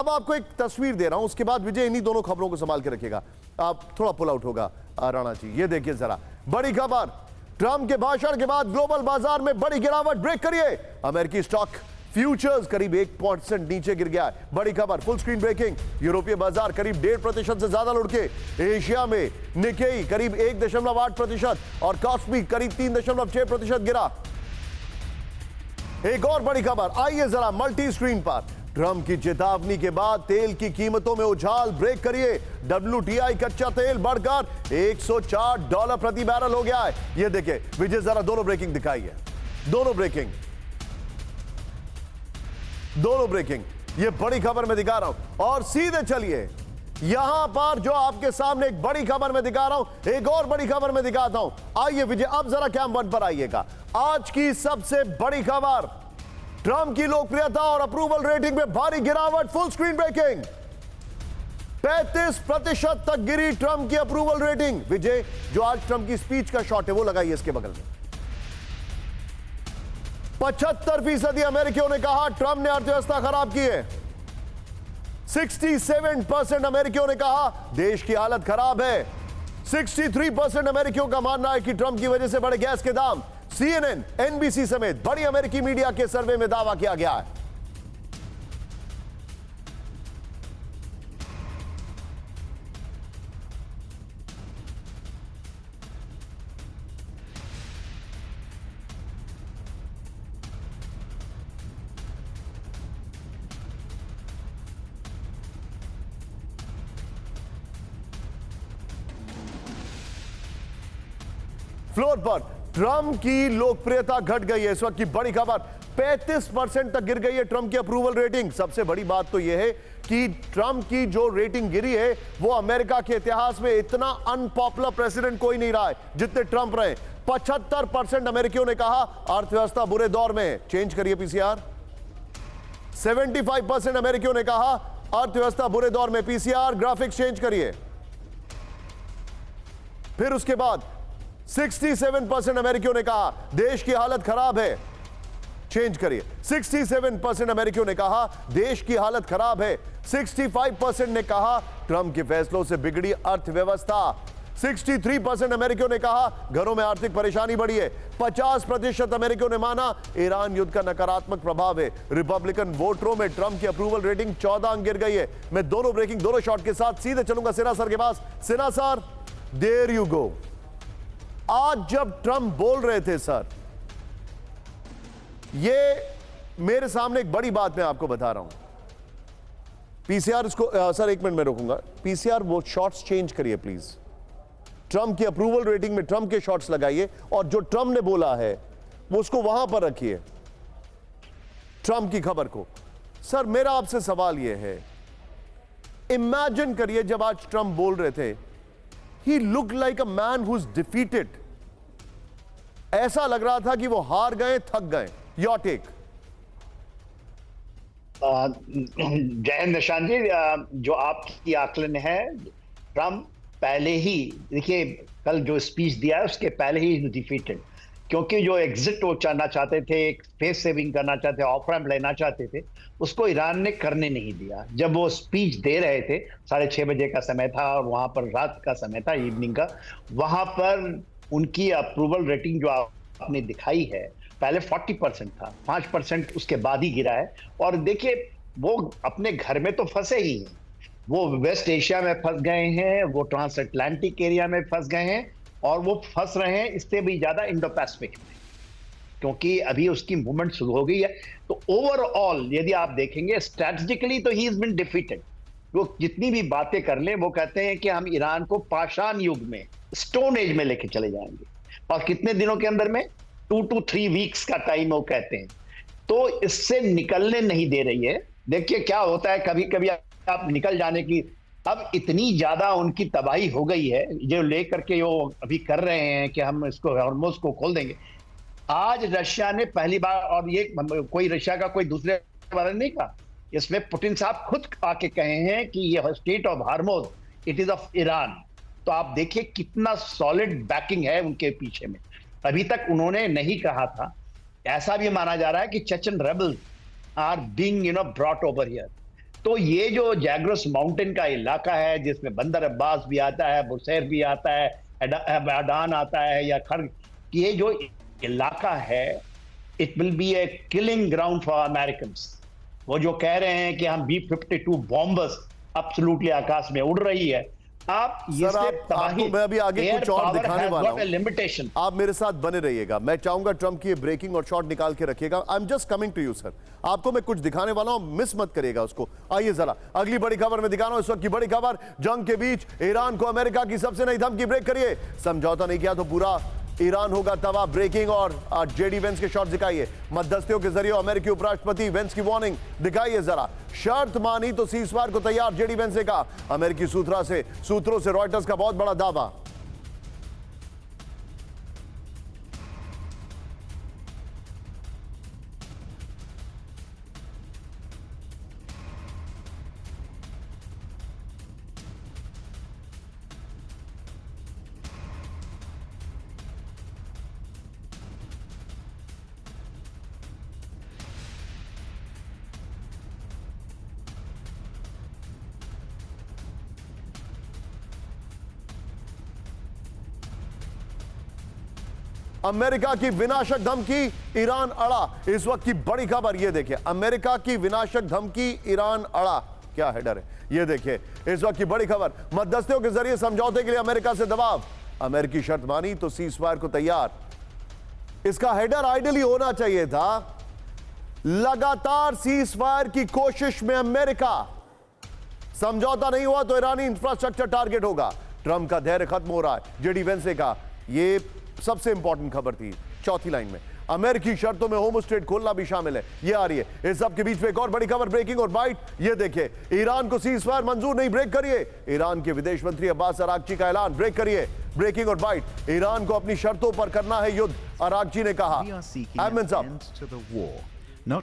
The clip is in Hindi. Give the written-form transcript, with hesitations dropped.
अब आपको एक तस्वीर दे रहा हूं, उसके बाद विजय इन्हीं दोनों खबरों को संभाल के रखेगा। आप थोड़ा पुल आउट होगा राणा जी। ये देखिए जरा बड़ी खबर, ट्रंप के भाषण के बाद ग्लोबल बाजार में बड़ी गिरावट। ब्रेक करिए, अमेरिकी स्टॉक फ्यूचर्स करीब 1% नीचे गिर गया है। बड़ी खबर, फुल स्क्रीन ब्रेकिंग। यूरोपीय बाजार करीब 1.5% से ज्यादा लुढ़के। एशिया में निकेई करीब 1.8% और कॉस्पी करीब 3.6% गिरा। एक और बड़ी खबर, आइए जरा मल्टी स्क्रीन पर। ट्रंप की चेतावनी के बाद तेल की कीमतों में उछाल। ब्रेक करिए, WTI कच्चा तेल बढ़कर $104 प्रति बैरल हो गया है। ये देखिए विजय, जरा दोनों ब्रेकिंग दिखाइए, दोनों ब्रेकिंग। ये बड़ी खबर मैं दिखा रहा हूं और सीधे चलिए यहां पर जो आपके सामने एक बड़ी खबर मैं दिखा रहा हूं, एक और बड़ी खबर मैं दिखाता हूं। आइए विजय, अब जरा कैम 1 पर आइएगा। आज की सबसे बड़ी खबर, ट्रंप की लोकप्रियता और अप्रूवल रेटिंग में भारी गिरावट। फुल स्क्रीन ब्रेकिंग, 35% तक गिरी ट्रंप की अप्रूवल रेटिंग। विजय, जो आज ट्रंप की स्पीच का शॉट है वो लगाइए इसके बगल में। 75% अमेरिकियों ने कहा ट्रंप ने अर्थव्यवस्था खराब की है। 67% अमेरिकियों ने कहा देश की हालत खराब है। 63% अमेरिकियों का मानना है कि ट्रंप की वजह से बढ़े गैस के दाम। CNN, NBC समेत बड़ी अमेरिकी मीडिया के सर्वे में दावा किया गया है। फ्लोर पर ट्रंप की लोकप्रियता घट गई है। इस वक्त की बड़ी खबर, 35% तक गिर गई है ट्रंप की अप्रूवल रेटिंग। सबसे बड़ी बात तो यह है कि ट्रंप की जो रेटिंग गिरी है वो अमेरिका के इतिहास में इतना अनपॉपुलर प्रेसिडेंट कोई नहीं रहा है जितने ट्रंप रहे। 75% अमेरिकियों ने कहा अर्थव्यवस्था बुरे दौर में है। चेंज करिए PCR। 75% अमेरिकियों ने कहा अर्थव्यवस्था बुरे दौर में। PCR ग्राफिक्स चेंज करिए। फिर उसके बाद 67% अमेरिकियों ने कहा देश की हालत खराब है। चेंज करिए। 67% अमेरिकियों ने कहा देश की हालत खराब है। 65% ने कहा ट्रंप के फैसलों से बिगड़ी अर्थव्यवस्था। 63% अमेरिकियों ने कहा घरों में आर्थिक परेशानी बढ़ी है। 50% अमेरिकियों ने माना ईरान युद्ध का नकारात्मक प्रभाव है। रिपब्लिकन वोटरों में ट्रंप की अप्रूवल रेटिंग 14 अंक गिर गई है। मैं दोनों ब्रेकिंग, दोनों शॉट के साथ सीधे चलूंगा सिन्हा सर के पास। Sinha sir, there you go. आज जब ट्रंप बोल रहे थे सर, ये मेरे सामने एक बड़ी बात मैं आपको बता रहा हूं। PCR इसको सर 1 मिनट में रोकूंगा। PCR वो शॉट्स चेंज करिए प्लीज। ट्रंप की अप्रूवल रेटिंग में ट्रंप के शॉट्स लगाइए और जो ट्रंप ने बोला है वो उसको वहां पर रखिए, ट्रंप की खबर को। सर मेरा आपसे सवाल यह है, इमेजिन करिए जब आज ट्रंप बोल रहे थे, he looked like a man who's defeated. ऐसा लग रहा था कि वो हार गए, थक गए। Your take? जय हिंद निशांत जी, जो आपकी आकलन है, ट्रंप पहले ही, देखिए कल जो स्पीच दिया है उसके पहले ही डिफीटेड, क्योंकि जो एग्जिट वो करना चाहते थे, फेस सेविंग करना चाहते, ऑफ रैंप लेना चाहते थे, उसको ईरान ने करने नहीं दिया। जब वो स्पीच दे रहे थे, 6:30 बजे का समय था और वहां पर रात का समय था, इवनिंग का, वहां पर उनकी अप्रूवल रेटिंग जो आपने दिखाई है पहले 40% था, 5% उसके बाद ही गिरा है। और देखिए वो अपने घर में तो फंसे ही हैं, वो वेस्ट एशिया में फंस गए हैं, वो ट्रांस अटलांटिक एरिया में फंस गए हैं और वो फंस रहे हैं इससे भी ज्यादा इंडो पैसिफिक में, क्योंकि अभी उसकी मूवमेंट शुरू हो गई है। तो ओवरऑल यदि आप देखेंगे स्ट्रैटेजिकली तो ही इज बीन डिफीटेड। वो जितनी भी बातें कर ले, वो कहते हैं कि हम ईरान को पाषाण युग में, स्टोन एज में लेके चले जाएंगे, और कितने दिनों के अंदर में, 2 to 3 वीक्स का टाइम वो कहते हैं। तो इससे निकलने नहीं दे रही है। देखिए क्या होता है, कभी कभी आप निकल जाने की, अब इतनी ज्यादा उनकी तबाही हो गई है जो लेकर के वो अभी कर रहे हैं कि हम इसको हॉर्मुज़ को खोल देंगे। आज रशिया ने पहली बार, और ये कोई रशिया का कोई दूसरे बारे नहीं कहा, इसमें पुतिन साहब खुद आके कहे हैं कि ये state of Hormuz it is of Iran. तो आप देखिए कितना सॉलिड बैकिंग है उनके पीछे में। अभी तक उन्होंने नहीं कहा था। ऐसा भी माना जा रहा है कि Chechen rebels are being brought over here. तो ये जो जैग्रस माउंटेन का इलाका है जिसमें बंदर अब्बास भी आता है, बुसैर भी आता है, अडान आता है या खर, ये जो इलाका है it will be A killing ground for American. वो जो कह रहे हैं कि हम B-52 बॉम्बर्स एब्सोल्युटली आकाश में उड़ रही है, आप ये सर आपको मैं अभी आगे कुछ और दिखाने वाला हूं, लिमिटेशन। आप मेरे साथ बने रहिएगा। मैं चाहूंगा ट्रंप की ये ब्रेकिंग और शॉट निकाल के रखिएगा। I am just coming to you sir, आपको मैं कुछ दिखाने वाला हूं, मिस मत करिएगा उसको। आइए जरा अगली बड़ी खबर में दिखा रहा हूं। इस वक्त की बड़ी खबर, जंग के बीच ईरान को अमेरिका की सबसे नई धमकी, ब्रेक करिए। समझौता नहीं किया तो पूरा ईरान होगा तबाह। ब्रेकिंग और जेडी वेंस के शॉट दिखाइए। मध्यस्थों के जरिए अमेरिकी उपराष्ट्रपति वेंस की वार्निंग दिखाइए जरा। शर्त मानी तो सीजफायर को तैयार, जेडी वेंस ने कहा। अमेरिकी सूत्रों से रॉयटर्स का बहुत बड़ा दावा। अमेरिका की विनाशक धमकी, ईरान अड़ा। इस वक्त की बड़ी खबर ये देखिए, अमेरिका की विनाशक धमकी, ईरान अड़ा। क्या हेडर है ये देखिए। इस वक्त की बड़ी खबर, मध्यस्थों के जरिए समझौते के लिए अमेरिका से दबाव। अमेरिकी शर्त मानी तो सीजफायर को तैयार। इसका हेडर आइडियली होना चाहिए था, लगातार सीजफायर की कोशिश में अमेरिका, समझौता नहीं हुआ तो ईरानी इंफ्रास्ट्रक्चर टारगेट होगा। ट्रंप का धैर्य खत्म हो रहा है, जेडी वेंस ने कहा। ये सबसे इंपॉर्टेंट खबर थी चौथी लाइन में। अमेरिकी शर्तों में होम स्टेट खोलना भी शामिल है, ये आ रही है। इस सब के बीच में एक और बड़ी खबर, ब्रेकिंग और बाइट, ये देखिए। ईरान को सीजफायर मंजूर नहीं, ब्रेक करिए। ईरान के विदेश मंत्री अब्बास अरागची का ऐलान, ब्रेक करिए। ब्रेकिंग और बाइट, ईरान को अपनी शर्तों पर करना है युद्ध, अरागची ने कहा। We are seeking Admins an up. end to the war.